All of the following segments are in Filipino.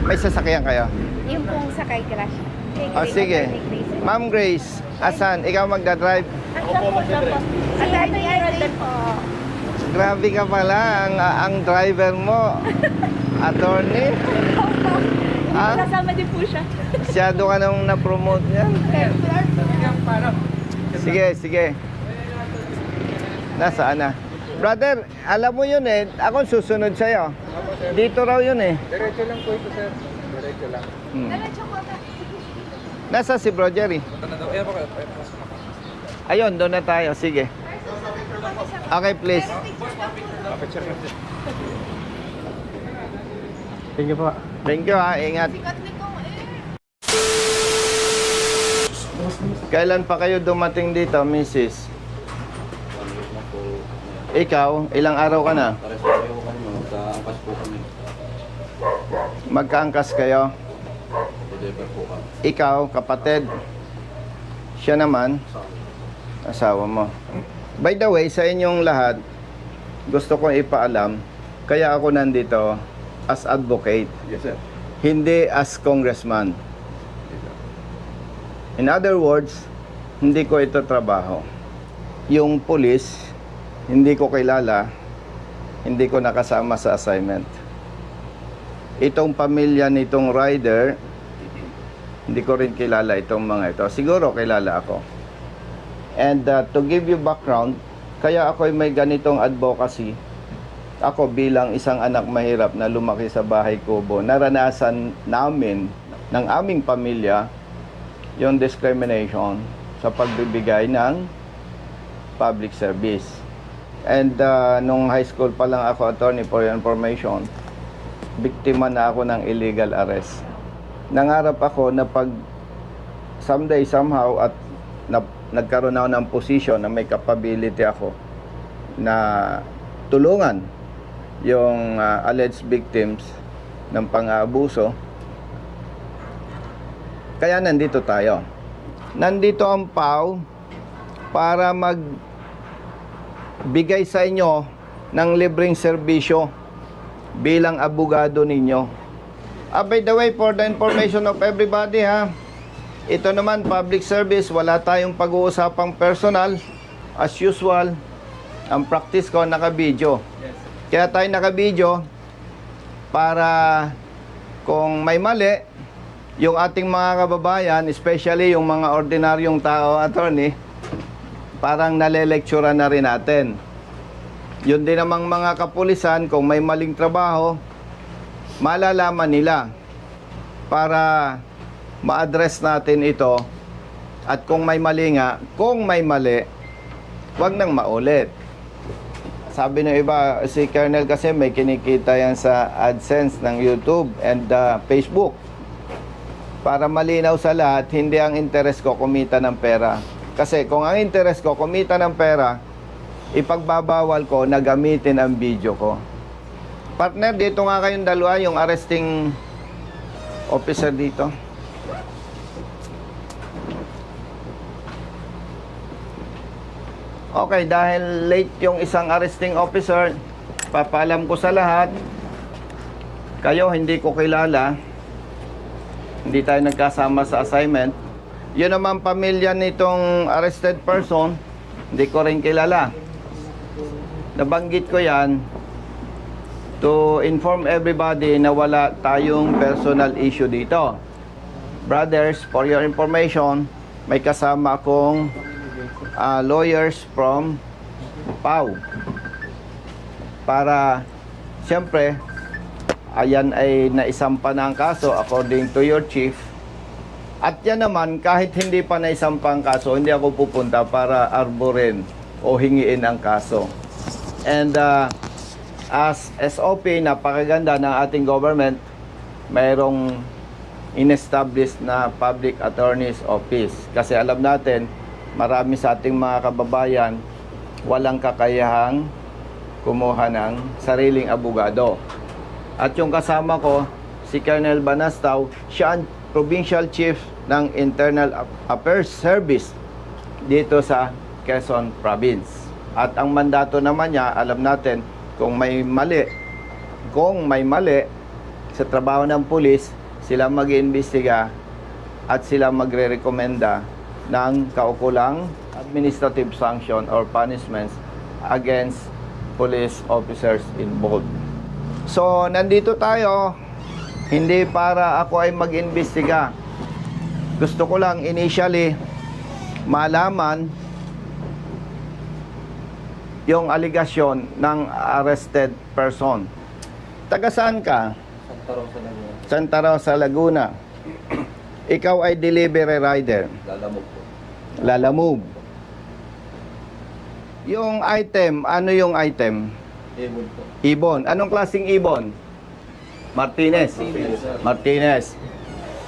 May sasakyan kayo? Yung pong sakay crash. O sige. Ma'am Grace, asan? Ikaw magdadrive? Opo, magdadrive. Si Atty. Arden po. Grabe ka pala, ang driver mo. Attorney? Ah? Kasama din po siya. Masyado ka nang na-promote yan. Sige, sige. Nasaan na? Brother, alam mo yun eh. Ako susunod sa'yo. Dito raw yun eh. Diretso lang po ito, sir. Diretso lang. Nasa si Bro Jerry? Ayun, doon na tayo. Sige. Okay, please. Thank you po. Thank you ha. Ingat. Kailan pa kayo dumating dito, Mrs.? Ikaw, ilang araw ka na? Magkaangkas po kami. Magkaangkas kayo? Deliver po kami. Ikaw, kapatid. Siya naman, asawa mo. By the way, sa inyong lahat, gusto kong ipaalam, kaya ako nandito as advocate, Yes, sir. hindi as congressman. In other words, hindi ko ito trabaho. Yung police, hindi ko kilala, hindi ko nakasama sa assignment. Itong pamilya nitong rider, hindi ko rin kilala itong mga ito. Siguro kilala ako. And to give you background, kaya ako may ganitong advocacy. Ako bilang isang anak mahirap na lumaki sa bahay kubo, naranasan namin ng aming pamilya yung discrimination sa pagbibigay ng public service. And nung high school pa lang ako, attorney for your information, biktima na ako ng illegal arrest. Nangarap ako na pag someday somehow at nagkaroon ako ng position na may capability ako na tulungan yung alleged victims ng pang-aabuso. Kaya nandito tayo. Nandito ang PAW para magbigay sa inyo ng libreng serbisyo bilang abogado ninyo. By the way, for the information of everybody ha, ito naman public service, wala tayong pag-uusapang personal. As usual, ang practice ko naka-video. Kaya tayo naka-video para kung may mali, yung ating mga kababayan, especially yung mga ordinaryong tao, attorney, parang nalelektura na rin natin. Yun din namang mga kapulisan, kung may maling trabaho, malalaman nila para ma-address natin ito. At kung may mali nga, kung may mali, wag nang maulit. Sabi ng iba, si Colonel kasi may kinikita yan sa AdSense ng YouTube and Facebook. Para malinaw sa lahat, hindi ang interest ko kumita ng pera. Kasi kung ang interest ko kumita ng pera, ipagbabawal ko na gamitin ang video ko. Partner, dito nga kayong dalawa, yung arresting officer dito. Okay, dahil late yung isang arresting officer, papaalam ko sa lahat, kayo hindi ko kilala, hindi tayo nagkasama sa assignment. Yun naman pamilya nitong arrested person, hindi ko rin kilala. Nabanggit ko yan to inform everybody na wala tayong personal issue dito. Brothers, for your information, may kasama akong lawyers from PAW. Para, siyempre, ayan ay naisampa na ang kaso according to your chief. At yan naman, kahit hindi pa naisampa ang kaso, hindi ako pupunta para arborin o hingiin ang kaso. And as SOP, napakaganda ng ating government, mayroong in-establish na Public Attorney's Office. Kasi alam natin, marami sa ating mga kababayan walang kakayahang kumuha ng sariling abogado. At yung kasama ko, si Colonel Banastaw, siya ang Provincial Chief ng Internal Affairs Service dito sa Quezon Province. At ang mandato naman niya, alam natin, kung may mali, sa trabaho ng pulis, sila mag-iimbestiga at sila magre-rekomenda ng kaukulang administrative sanction or punishments against police officers involved. So, nandito tayo, hindi para ako ay mag-imbestiga. Gusto ko lang initially malaman yung aligasyon ng arrested person. Taga saan ka? Santa Rosa lang yun. Santa Rosa, Laguna. Ikaw ay delivery rider. Lalamog po. Lalamove. Yung item, ano yung item? Ibon po. Ibon. Anong klaseng ibon? Martinez. Martinez, sir. Martinez.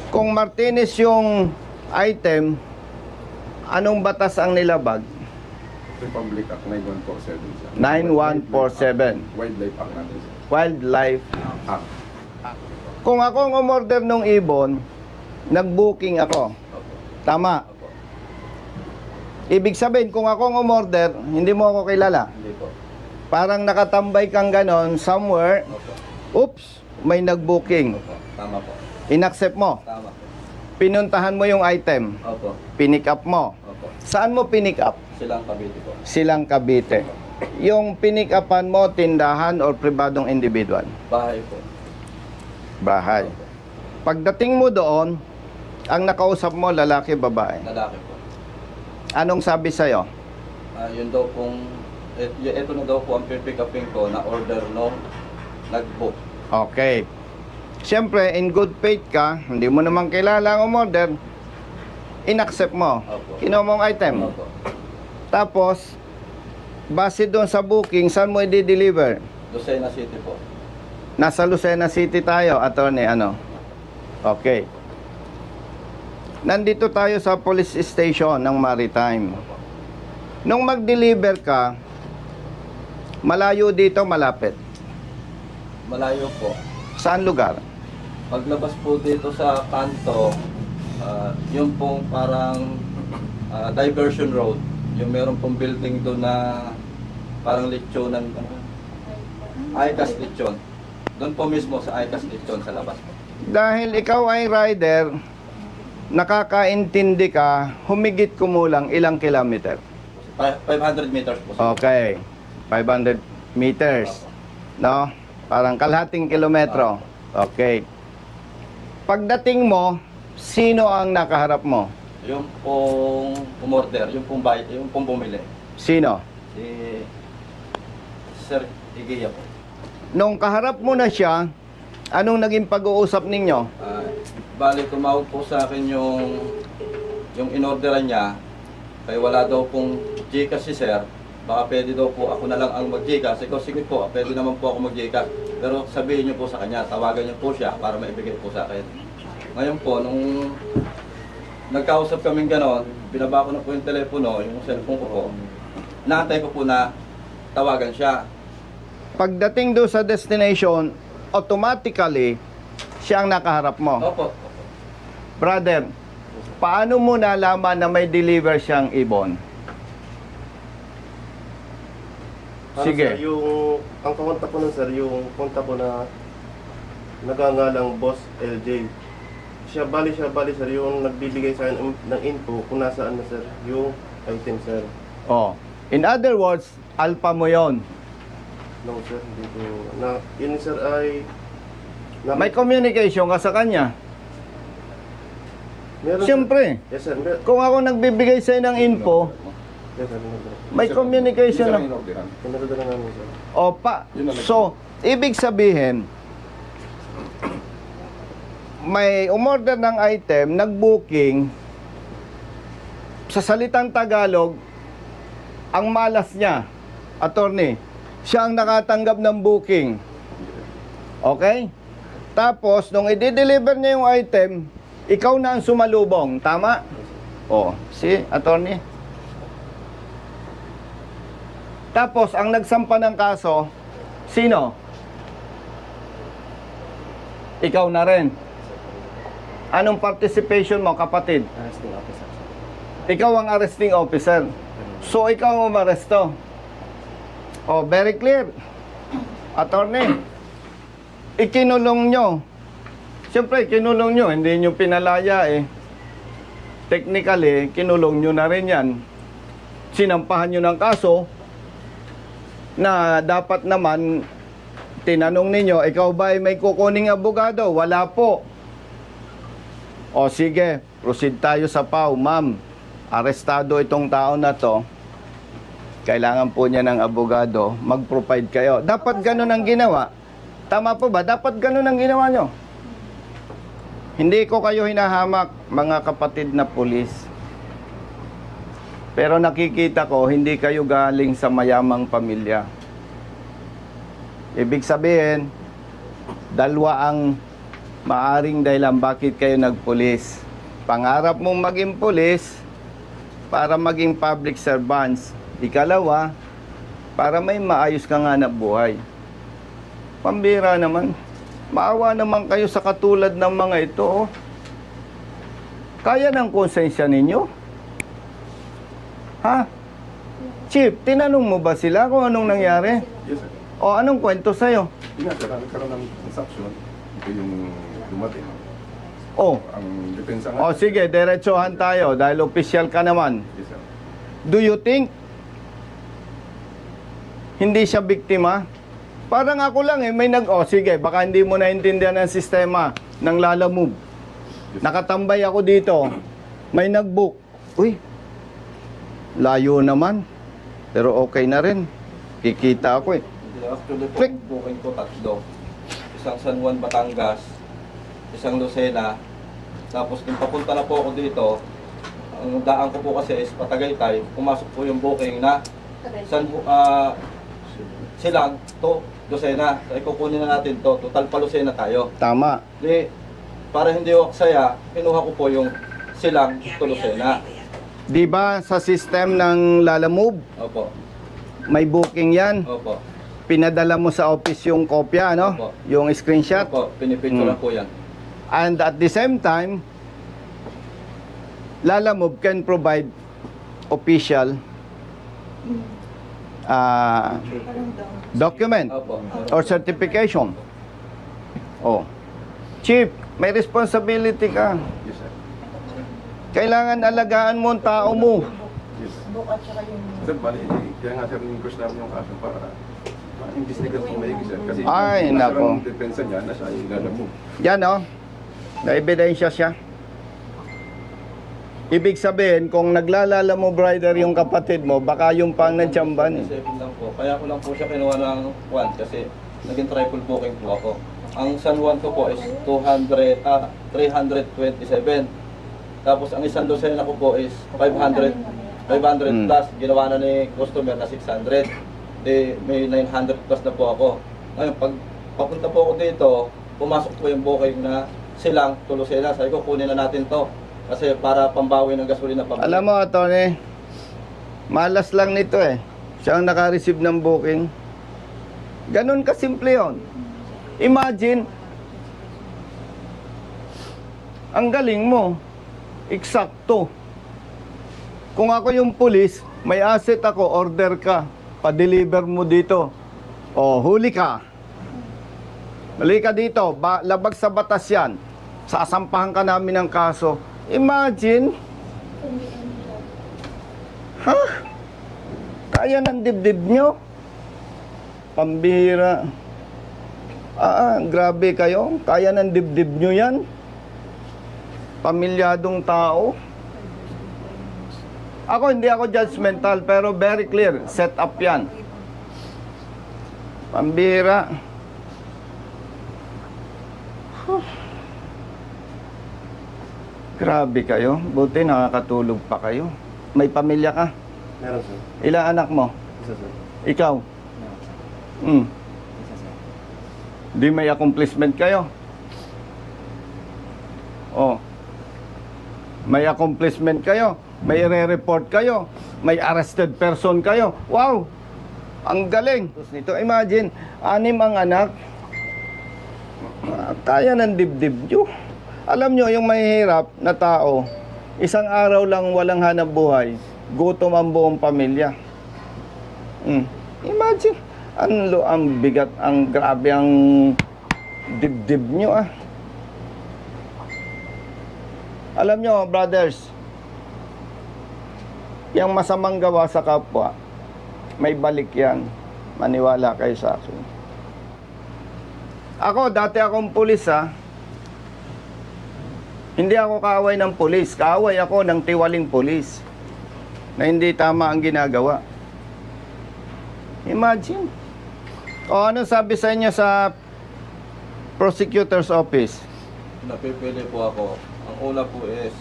Kung Martinez yung item, anong batas ang nilabag? Republic Act 9147 siya. 9147. Wildlife Act natin siya. Wildlife. Act. Kung ako ang umorder ng ibon, nag-booking ako. Opo. Tama. Opo. Ibig sabihin, kung ako ang umorder, hindi mo ako kilala. Hindi po. Parang nakatambay kang ganon somewhere, Opo. oops, may nag-booking. Opo. Tama po. Inaccept mo. Tama po. Pinuntahan mo yung item. Opo. Pinick up mo. Opo. Saan mo pinick up? Silang Cavite po. Silang Cavite. Yung pinick upan mo, tindahan or pribadong individual? Bahay po. Bahay. Pagdating mo doon, ang nakausap mo, lalaki, babae. Lalaki po. Anong sabi sa'yo? Yun daw pong, ito na daw po ang pick upin ko na order no nag-book. Okay. Siyempre, in good faith ka, hindi mo naman kilala ang umorder, inaccept mo. Opo. Kinuha mo ang item. Opo. Tapos, base doon sa booking, saan mo i-deliver? Lucena City po. Nasa Lucena City tayo, attorney, ano? Okay. Nandito tayo sa police station ng Maritime. Nung mag-deliver ka, malayo dito, malapit. Malayo po. Saan lugar? Paglabas po dito sa kanto, yung pong parang diversion road, yung meron pong building doon na parang lechonan, ICAS lechon. Doon po mismo sa ICAS lechon sa labas po. Dahil ikaw ay rider, nakakaintindi ka, humigit kumulang ilang kilometer? 500 meters po. sir. Okay. 500 meters. No? Parang kalahating kilometro. Okay. Pagdating mo, sino ang nakaharap mo? Yung pong umorder, yung pong bumili. Sino? Si Sir Igiya po. Nung kaharap mo na siya, anong naging pag-uusap ninyo? Bali, tumawag po sa akin yung inorderan niya. Kaya wala daw pong Gcash si Sir. Baka pwede daw po ako na lang ang mag-Gcash. Ikaw, sige po, pwede naman po ako mag-Gcash. Pero sabihin niyo po sa kanya, tawagan niyo po siya para maibigay po sa akin. Ngayon po, nung nagkausap kaming ganon, binaba ko na po yung telepono, yung cellphone ko po. Naantay ko po na tawagan siya. Pagdating doon sa destination, automatically, siya ang nakaharap mo. Opo. Brother, paano mo nalaman na may deliver siyang ibon? Sige. Sir, ang kakontak ko nun sir, yung kontak ko na nagangalang Boss LJ. Siya bali sir, yung nagbibigay sa akin ng info kung nasaan na sir, yung item sir. Oh. In other words, alpha mo yon. No sir, dito na yun sir ay May communication ka sa kanya. meron, sir. Siyempre, Yes sir, kung ako nagbibigay sa'yo ng info, yes sir, meron. may communication na. Pinadala namin sir. Opa. So, ibig sabihin, may umorder ng item, nag-booking, sa salitang Tagalog, ang malas niya, attorney, siya ang nakatanggap ng booking. Okay? Tapos, nung i-deliver niya yung item, ikaw na ang sumalubong. Tama? O, si attorney. Tapos, ang nagsampa ng kaso, sino? Ikaw na rin. Anong participation mo, kapatid? Arresting officer sir. Ikaw ang arresting officer. So, ikaw ang umaresto. Oh, very clear. Attorney, ikinulong nyo Siyempre, kinulong nyo, hindi nyo pinalaya eh. Technically, kinulong nyo na rin yan. Sinampahan nyo ng kaso na dapat naman tinanong ninyo, ikaw ba ay may kukuning abogado? Wala po. O sige, proceed tayo sa PAW. Ma'am, arestado itong tao na to. Kailangan po niya ng abogado. Mag-provide kayo. Dapat ganun ang ginawa. Tama po ba? Dapat ganun ang ginawa nyo. Hindi ko kayo hinahamak, mga kapatid na pulis. Pero nakikita ko, hindi kayo galing sa mayamang pamilya. Ibig sabihin, dalawa ang maaring dahilan bakit kayo nagpulis. Pangarap mong maging pulis para maging public servants. Ikalawa, para may maayos kang hanap buhay. Pambira naman. Maawa naman kayo sa katulad ng mga ito. Oh. Kaya ng konsensya ninyo? Ha? Chief, tinanong mo ba sila kung anong nangyari? Yes, sir. O anong kwento sa'yo? Yun nga, sir, nagkaroon ng transaction. Ito yung dumating. Oh, Ang depensa nga. sige, diretsohan tayo dahil official ka naman. Yes, sir. Do you think hindi siya biktima? Parang ako lang may sige, baka hindi mo naintindihan ang sistema ng Lalamove. Nakatambay ako dito, may nag-book. Uy, layo naman. Pero okay na rin. Kikita ako eh. Actually po, Click. ang booking ko tatlo. Isang San Juan, Batangas, isang Lucena, tapos nung papunta na po ako dito, ang daan ko po kasi is Patagaytay, pumasok po yung booking na Silang to Lucena. So, ikukunin na natin to. Total pa Lucena tayo. Tama. Di, para hindi ako aksaya, kinuha ko po yung Silang to Lucena. Di ba sa system ng Lalamove, Opo. may booking yan? Opo. Pinadala mo sa office yung kopya, no? Opo. Yung screenshot. Opo. Pinipicture po yan. And at the same time, Lalamove can provide official document Opo. or certification. Oh. Chief, may responsibility ka. Yes, sir. Kailangan alagaan mo ang tao mo. Yes. Sir, bali, kaya nga sir, in-request namin yung kaso para ma-investigate kung may sir. Kasi Ay, yung nako. nasarang depensa niya, nasa ilalim mo. Yan, oh. Na-ebidensya siya. Ibig sabihin, kung naglalala mo, brother, yung kapatid mo, baka yung pang natsamban. 7 lang po. Kaya ko lang po siya kinuha ng Juan kasi naging triple booking po ako. Ang San Juan ko po is 327. Tapos ang isang Lucena ko po is 500 plus. Ginawa na ni customer na 600. Di, may 900 plus na po ako. Ngayon, pag papunta po ako dito, pumasok po yung booking na Silang to Lucena. Sabi ko, kunin na natin to. Kasi para pambawi ng gasolina pambili. Alam mo, Tony, malas lang nito eh. Siya ang naka-receive ng booking. Ganun kasimple yun. Imagine, ang galing mo, eksakto. Kung ako yung pulis, may asset ako, order ka, pa-deliver mo dito. O, huli ka. Mali ka dito, labag sa batas yan. Sasampahan ka namin ng kaso. Imagine. Ha? Kaya ng dibdib nyo? Pambihira. Grabe kayo. Kaya ng dibdib nyo yan? Pamilyadong tao. Hindi ako judgmental, pero very clear. Set up yan. Pambihira. Grabe kayo. Buti nakakatulog pa kayo. May pamilya ka? Meron, sir. Ilang anak mo? Isa, sir. Ikaw? Di may accomplishment kayo? Oh. May accomplishment kayo? May re-report kayo? May arrested person kayo? Wow! Ang galing! Nito, imagine, 6 ang anak. Kaya ng dibdib nyo. Alam nyo, yung mahihirap na tao, isang araw lang walang hanap buhay, gutom ang buong pamilya. Imagine, ang bigat, ang grabe ang dibdib nyo Alam nyo, brothers, yung masamang gawa sa kapwa, may balik yan. Maniwala kayo sa akin. Ako, dati akong pulis ha. Hindi ako kaaway ng pulis. Kaaway ako ng tiwaling pulis na hindi tama ang ginagawa. Imagine. O ano sabi sa inyo sa prosecutor's office? Napipili po ako. Ang una po is,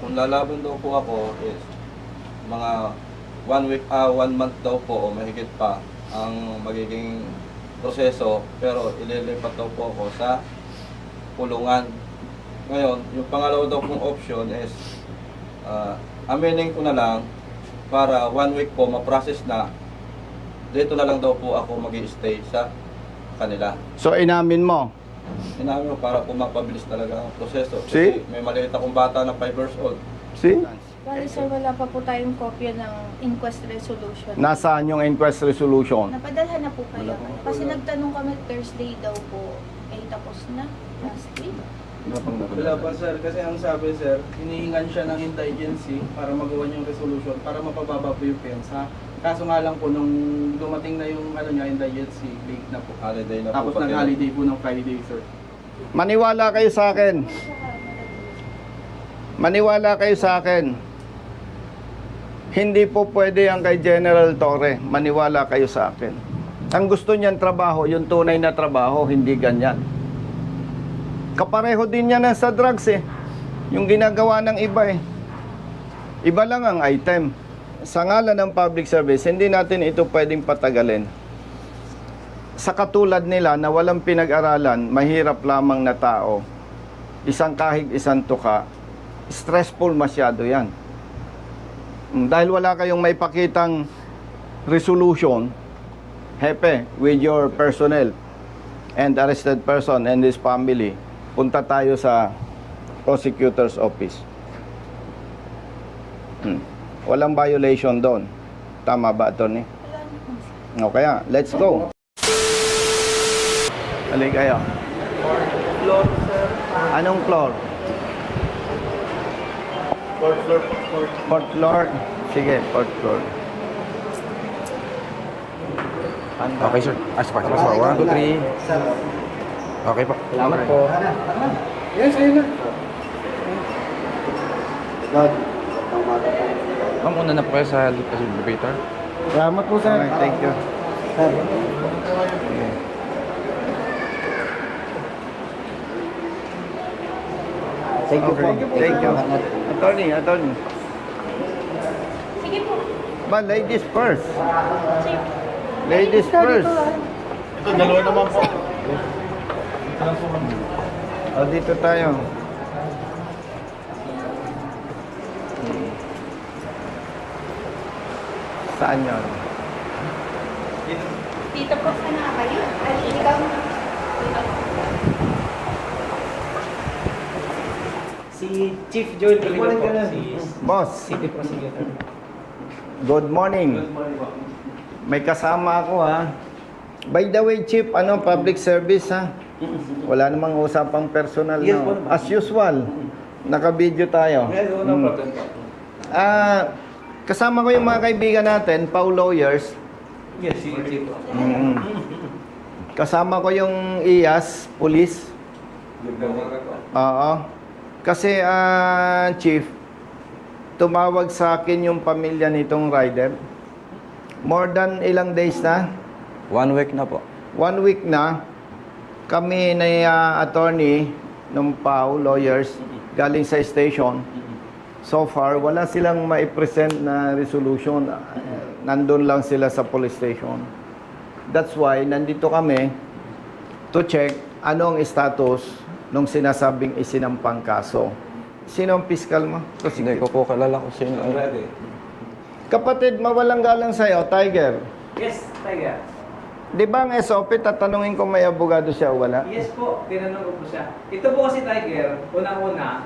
kung lalaban daw po ako is, mga 1 month daw po o mahigit pa ang magiging proseso, pero ililipat daw po ako sa kulungan. Ngayon, yung pangalawa daw pong option is, aminin ko na lang para 1 week po ma-process na, dito na lang daw po ako mag-i-stay sa kanila. So inamin mo? Inamin ko para po mapabilis talaga ang proseso. See? Kasi may maliit akong bata na 5 years old. See? Bali sir, wala pa po tayong kopya ng inquest resolution. Nasaan yung inquest resolution? Napadalhan na po kayo. Kasi nagtanong kami Thursday daw po. Tapos na last week. Wala pa sir, kasi ang sabi sir, hinihingan siya ng indigency para magawa yung resolution para mapababa po yung pensa. Kaso nga lang po nung dumating na yung indigency, late na po. Holiday na Tapos po. pati. nag-holiday po ng Friday sir. Maniwala kayo sa akin. Maniwala kayo sa akin. Hindi po pwede ang kay General Torre. Maniwala kayo sa akin. Ang gusto niyan trabaho, yung tunay na trabaho, hindi ganyan. Kapareho din yan sa drugs eh. Yung ginagawa ng iba eh. Iba lang ang item. Sa ngalan ng public service, hindi natin ito pwedeng patagalin. Sa katulad nila na walang pinag-aralan, mahirap lamang na tao, isang kahig, isang tuka, stressful masyado yan. Dahil wala kayong may pakitang resolution, hepe, with your personnel and arrested person and his family, punta tayo sa prosecutor's office. Walang violation doon. Tama ba, attorney? O kaya, let's go. Halika kayo. Floor sir. Anong floor? Fourth floor. Fourth floor? Sige, fourth floor. Okay, sir. Sa 1, 2, 3. Okay po. Salamat po. Yes, ayun na. Ma'am, una na po kayo sa elevator. Salamat po Okay, thank you. Thank you po. Thank you. Attorney. Sige po. But ladies first. Sige. Ladies first. Ito, dalawa naman po. O, dito tayo. Saan yun? Dito po sana kayo. Ikaw. Si Chief Joel Tolino po, si Boss, City Prosecutor. good morning. May kasama ako ha. By the way, Chief, public service ha? Wala namang usapang personal Yes, no? po. As usual, naka-video tayo. Kasama ko yung mga kaibigan natin, Pau Lawyers. Yes, si Chief. Kasama ko yung IAS, Police. Oo. Kasi, Chief, tumawag sa akin yung pamilya nitong rider. More than ilang days na? 1 week na po. 1 week na. Kami na attorney ng Pau Lawyers galing sa station. So far, wala silang maipresent na resolution. Nandun lang sila sa police station. That's why, nandito kami to check anong status nung sinasabing isinampang kaso. Sino ang piskal mo? Hindi ko po kalala kung sino. Kapatid, mawalang galang sa'yo, Tiger. Yes, Tiger. Di ba ang SOP, tatanungin ko may abogado siya o wala? Yes po, tinanong ko po siya. Ito po kasi Tiger, unang-una,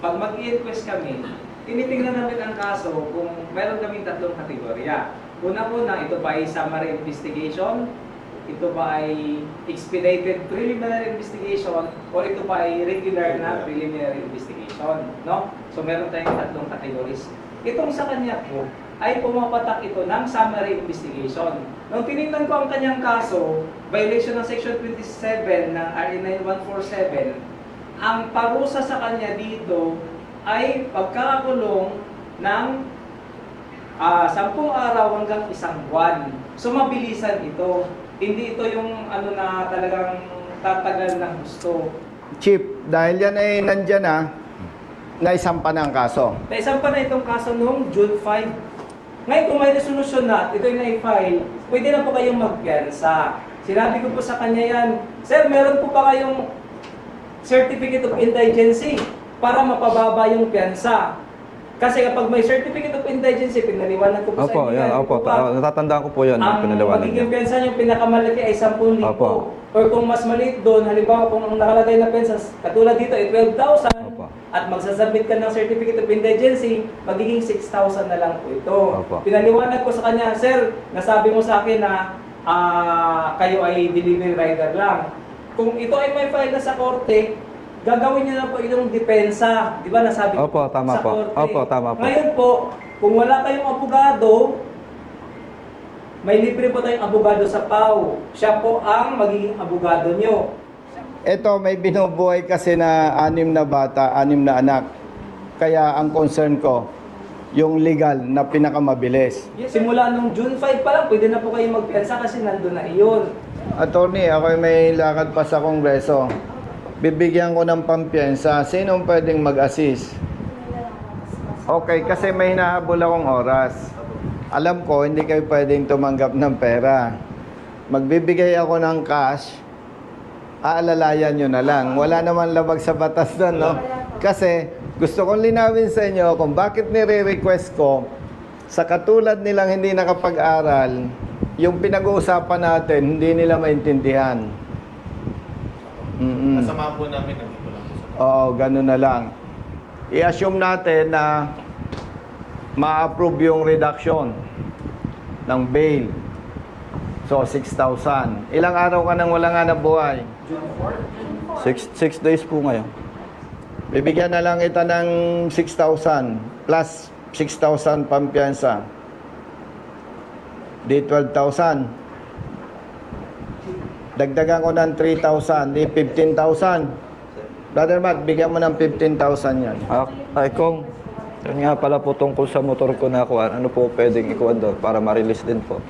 pag mag-i-inquest kami, tinitingnan namin ang kaso kung meron kaming 3 kategorya. Unang-una, ito ba ay summary investigation, ito ba ay expedited preliminary investigation o ito ba ay regular na preliminary investigation, no? So meron tayong tatlong categories. Itong sa kanya po ay pumapatak ito ng summary investigation. Nung tinignan ko ang kanyang kaso, violation ng Section 27 ng RA 9147, ang parusa sa kanya dito ay pagkakakulong ng 10 araw hanggang 1 buwan. So mabilisan ito. Hindi ito yung ano na talagang tatagal ng gusto. Chief, dahil yan ay nandyan na, naisampa na ang kaso. Naisampa na itong kaso noong June 5. Ngayon kung may resolusyon na, ito yung na-file, pwede na po kayong magpiyansa. Sinabi ko po sa kanya yan, Sir, meron po ba kayong certificate of indigency para mapababa yung piyansa? Kasi kapag may certificate of indigency, pinaliwanag ko po sa Opo, inyo. yan, opo. Natatandaan ko po yan. Ang Pinaliwanag magiging niya. pensa yung pinakamalaki ay 10,000. Opo. Or kung mas maliit doon, halimbawa kung ang nakalagay na pensa, katulad dito ay 12,000, Opo. at magsasubmit ka ng certificate of indigency, magiging 6,000 na lang po ito. Opo. Pinaliwanag ko sa kanya, Sir, nasabi mo sa akin na kayo ay delivery rider lang. Kung ito ay may file na sa korte, gagawin niyo na po yung depensa. Di ba nasabi ko Opo, tama sa po. korte? Opo, tama po. Ngayon po, kung wala kayong abogado, may libre po tayong abogado sa PAW. Siya po ang magiging abogado nyo. Ito, may binubuhay kasi na 6 na bata, 6 na anak. Kaya ang concern ko, yung legal na pinakamabilis. Simula nung June 5 pa lang, pwede na po kayo magpiansa kasi nandun na iyon. Attorney, ako may lakad pa sa Kongreso. Bibigyan ko ng pampiyansa. Sinong pwedeng mag-assist? Okay, kasi may hinahabol akong oras. Alam ko, hindi kayo pwedeng tumanggap ng pera. Magbibigay ako ng cash, aalalayan nyo na lang. Wala naman labag sa batas doon, no? Kasi gusto kong linawin sa inyo kung bakit nire-request ko sa katulad nilang hindi nakapag-aral, yung pinag-uusapan natin, hindi nila maintindihan. Kasama po namin nandito lang po sa Oo, ganun na lang. I-assume natin na ma-approve yung reduction ng bail. So, 6,000. Ilang araw ka nang wala nga nabuhay? 6 days po ngayon. Bibigyan na lang kita ng 6,000 plus 6,000 pampiyansa. Di 12,000. Dagdagan ko ng 3,000. Di 15,000. Brother Matt, bigyan mo ng 15,000 yan. Ay, Kong, yun nga pala po tungkol sa motor ko na kuha. Ano po pwedeng ikuha doon para ma-release din po?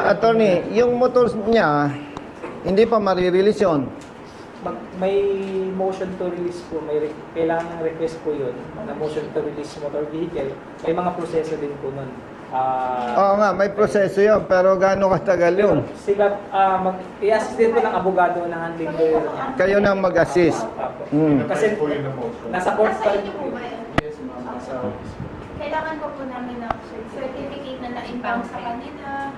Attorney, yung motor niya, hindi pa marirelease yun. May motion to release po, kailangan ng request po yun na motion to release motor vehicle. May mga proseso din po nun. Oo nga, may proseso yun, pero gaano katagal yun? Sila, i-assist din po ng abogado na handling lawyer niya. Kayo na mag-assist. Kasi nasa court pa rin po. Yes, ma'am. Sa Kailangan po namin ng certificate na na-impound sa kanila.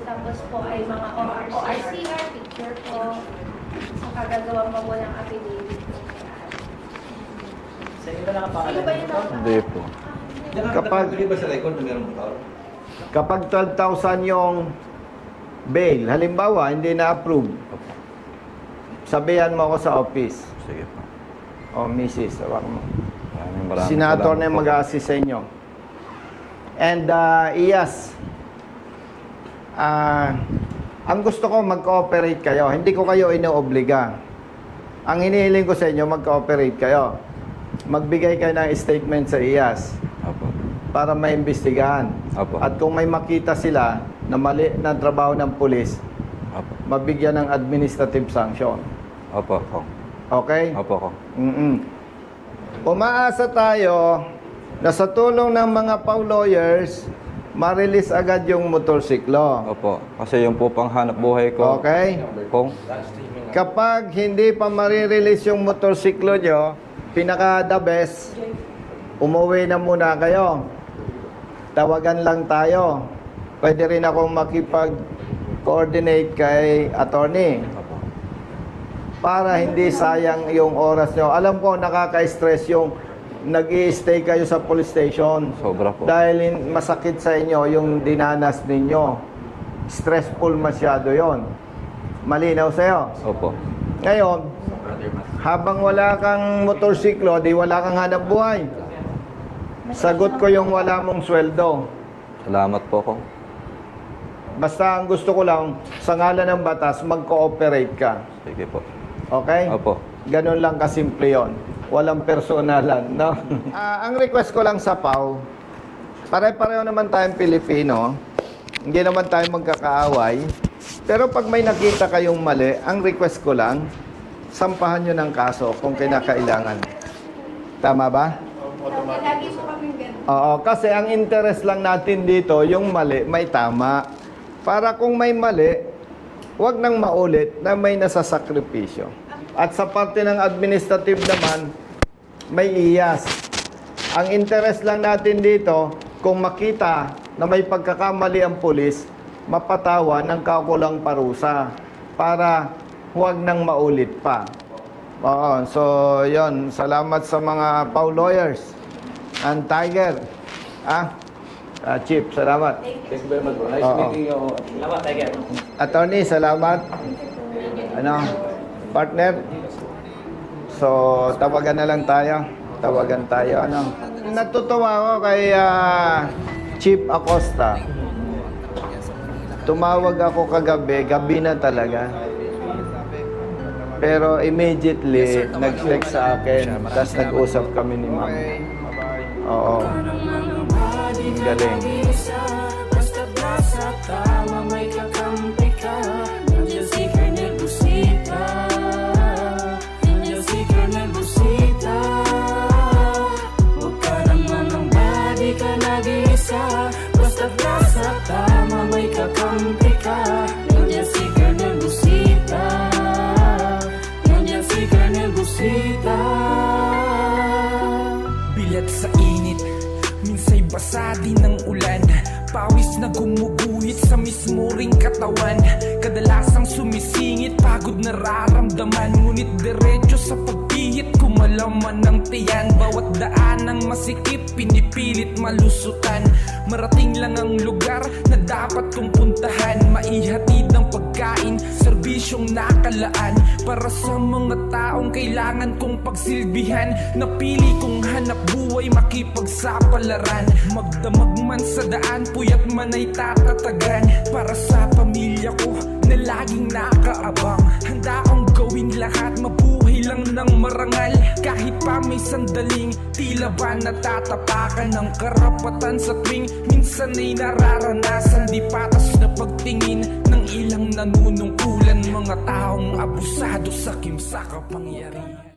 Tapos po ay mga ORCR, picture po. Saka gagawang mo ng affidavit. Sa inyo ba nakapangalan? Sino ba yun? Hindi po. Kapag- ba sa record na meron motor? Kapag 12,000 yung bail, halimbawa, hindi na-approve, sabihan mo ako sa office. Sige po. O, Mrs. Tawag mo. Maraming Senator salamat na yung po. mag-assist sa inyo. And, Iyas, ang gusto ko mag-cooperate kayo. Hindi ko kayo inoobliga. Ang hinihiling ko sa inyo, mag-cooperate kayo. Magbigay kayo ng statement sa Iyas Opo. para maimbestigahan. Opo. At kung may makita sila na mali na trabaho ng pulis, Opo. mabigyan ng administrative sanction. Opo, Kong. Okay? Opo, Kong. Umaasa tayo na sa tulong ng mga PAW lawyers, ma-release agad yung motorsiklo. Opo. Kasi yung po pang hanap buhay ko. Okay? Kong. Kapag hindi pa marirelease yung motorsiklo nyo, pinaka-the best, umuwi na muna kayo. Tawagan lang tayo. Pwede rin akong makipag-coordinate kay attorney Opo. para hindi sayang yung oras nyo. Alam ko, nakaka-stress yung nag-i-stay kayo sa police station Sobra po. dahil masakit sa inyo yung dinanas ninyo. stressful masyado yon. Malinaw sa'yo? Opo. Ngayon, habang wala kang motorsiklo, di wala kang hanap buhay. Sagot ko yung wala mong sweldo. Salamat po ko. Basta ang gusto ko lang, sa ngalan ng batas, mag-cooperate ka. Sige po. Okay? Opo. Ganun lang kasimple yun. Walang personalan, no? Ang request ko lang sa PAW, pare-pareho naman tayong Pilipino. Hindi naman tayo magkakaaway. Pero pag may nakita kayong mali, ang request ko lang, sampahan nyo ng kaso kung kinakailangan. Tama ba? Lagi po kami ganun. Oo, kasi ang interest lang natin dito, yung mali, may tama. Para kung may mali, wag nang maulit na may nasasakripisyo. At sa parte ng administrative naman, may iyas. Ang interest lang natin dito, kung makita na may pagkakamali ang pulis, mapatawa ng kakulang parusa para huwag nang maulit pa. Oo, so yon. Salamat sa mga PAW lawyers and Tiger. Chief, salamat. Thank you very much, bro. Nice Oo. meeting you. Salamat, Tiger. Attorney, salamat. Ano, partner? So, tawagan na lang tayo. Tawagan tayo, ano. Natutuwa ako kay Chief Acosta. Tumawag ako kagabi, gabi na talaga. Pero immediately, nag-text sa akin, tapos nag-usap kami ni Ma'am. Oo. Ang galing. Basta nasa tama may kakampi ka. Nandiyan si Colonel Busita. Nandiyan si Colonel Busita. Huwag ka naman ng body ka nag-iisa. Basta nasa tama may kakampi ka. Nandiyan si Colonel Busita. Nandiyan si Colonel Busita. Bilat sa init, minsa'y basa din ng ulan. Pawis na gumuguhit sa mismo ring katawan. Kadalasang sumisingit, pagod nararamdaman. Ngunit diretso sa pagpihit, kumalaman ng tiyan. Bawat daan ng masikip, pinipilit malusutan. Marating lang ang lugar na dapat kong puntahan. Maihatid ang pagkain, serbisyong nakalaan. Para sa mga taong kailangan kong pagsilbihan. Napili kong hanap buhay, makipagsapalaran. Magdamag man sa daan, puyat man ay tatatagan. Para sa pamilya ko na laging nakaabang. Handa akong gawin lahat, mabuhay lang ng marangal. Kahit pa may sandaling tila ba natatapakan ng karapatan sa tuwing minsan ay nararanasan. Di patas na pagtingin ng ilang nanunungkulan. Mga taong abusado sa kimsa kapangyarihan.